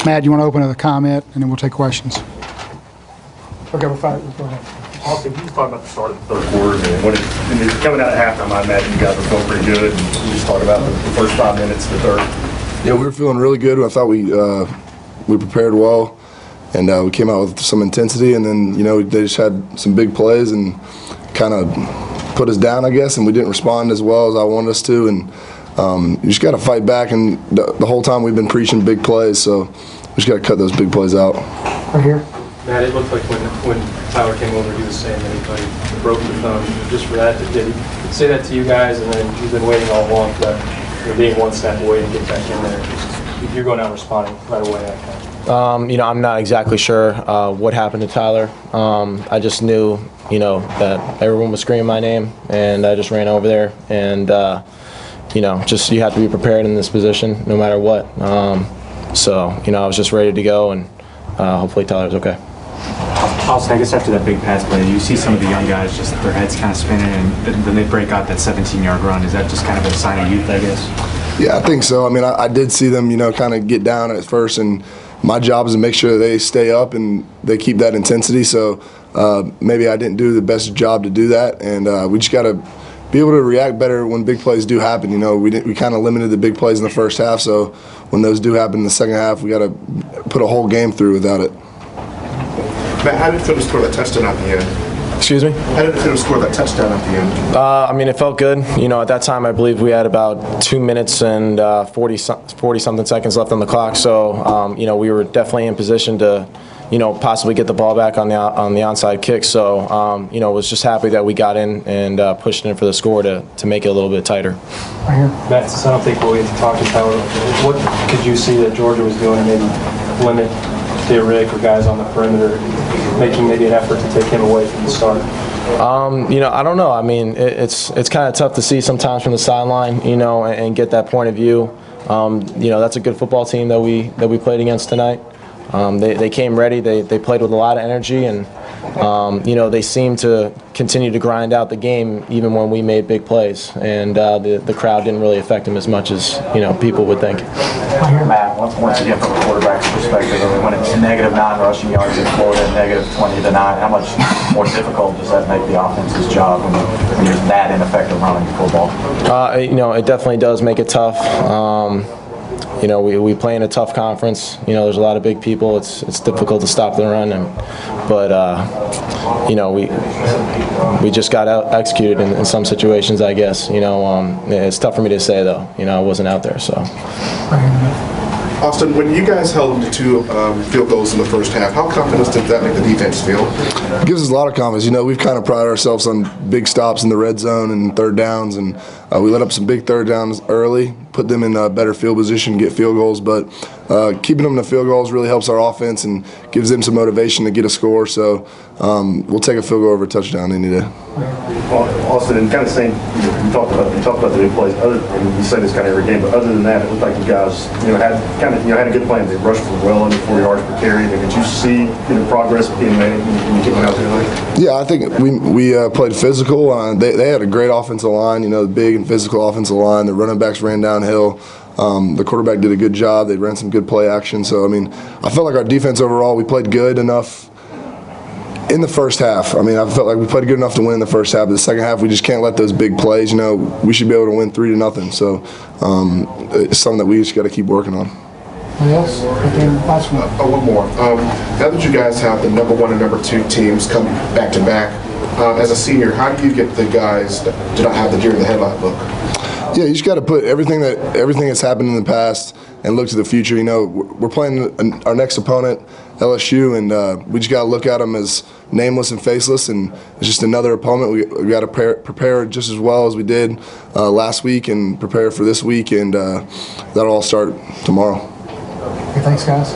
Matt, you want to open with a comment, and then we'll take questions. Okay, we'll go ahead. Austin, can you talk about the start of the third quarter? When it's coming out at halftime, I imagine you guys were feeling pretty good. And you just talk about the first 5 minutes of the third. Yeah, we were feeling really good. I thought we prepared well, and we came out with some intensity. And then they just had some big plays and kind of put us down, I guess. And we didn't respond as well as I wanted us to. And you just got to fight back. And the whole time we've been preaching big plays, so we just got to cut those big plays out. Right here. Matt, it looked like when Tyler came over, he was saying that he thought he broke the thumb. Just for that, did he say that to you guys? And then you've been waiting all along for that, being one step away to get back in there. You're going out responding right away. I'm not exactly sure what happened to Tyler. I just knew, that everyone was screaming my name, and I just ran over there. And just you have to be prepared in this position no matter what. So I was just ready to go, and hopefully Tyler's okay. Also, I guess after that big pass play, you see some of the young guys just their heads kind of spinning, and then they break out that 17-yard run. Is that just kind of a sign of youth, I guess? Yeah, I think so. I mean, I did see them, kind of get down at first, and my job is to make sure they stay up and they keep that intensity. So maybe I didn't do the best job to do that, and we just got to be able to react better when big plays do happen. We kind of limited the big plays in the first half, so when those do happen in the second half, we got to put a whole game through without it. Matt, how did it feel to score that touchdown at the end? Excuse me? How did it feel to score that touchdown at the end? It felt good. At that time, I believe we had about 2 minutes and 40-something seconds left on the clock. So, we were definitely in position to, possibly get the ball back on the onside kick. So, was just happy that we got in and pushed in for the score to make it a little bit tighter. Right here. Matt, since I don't think we'll get to talk to Tyler, what could you see that Georgia was doing to maybe limit Rick or guys on the perimeter, making maybe an effort to take him away from the start? I don't know. I mean, it's kind of tough to see sometimes from the sideline, and get that point of view. That's a good football team that we played against tonight. They came ready. They played with a lot of energy, and they seemed to continue to grind out the game even when we made big plays. And the crowd didn't really affect them as much as people would think. Matt, once again from a quarterback's perspective, when it's negative 9 rushing yards in Florida, negative 20-9, how much more difficult does that make the offense's job when you're that ineffective running the football? It definitely does make it tough. We play in a tough conference. There's a lot of big people. It's difficult to stop the run, but we just got out executed in some situations, I guess. It's tough for me to say though. I wasn't out there, so. Austin, when you guys held to 2 field goals in the first half, how confident did that make the defense feel? It gives us a lot of confidence. We've kind of prided ourselves on big stops in the red zone and third downs, and we let up some big third downs early, put them in a better field position, get field goals. But keeping them in the field goals really helps our offense and gives them some motivation to get a score. So we'll take a field goal over a touchdown any day. Austin, and kind of saying, you talked about the big plays. And you say this kind of every game, but other than that, it looked like you guys, had a good plan. They rushed for well under 40 yards per carry. Did you see progress being made when you came out there tonight? Yeah, I think we played physical. They had a great offensive line. The big and physical offensive line. The running backs ran downhill. The quarterback did a good job. They ran some good play action. So I felt like our defense overall, we played good enough in the first half. I felt like we played good enough to win in the first half. But the second half, we just can't let those big plays. We should be able to win 3-0. So it's something that we just got to keep working on. Yes. Last one. One more. Now that you guys have the number 1 and number 2 teams come back to back, as a senior, how do you get the guys that do not have the deer in the headlight look? Yeah, you just got to put everything that's happened in the past and look to the future. We're playing our next opponent, LSU, and we just got to look at them as nameless and faceless, and it's just another opponent. We got to prepare just as well as we did last week and prepare for this week, and that'll all start tomorrow. Okay, thanks, guys.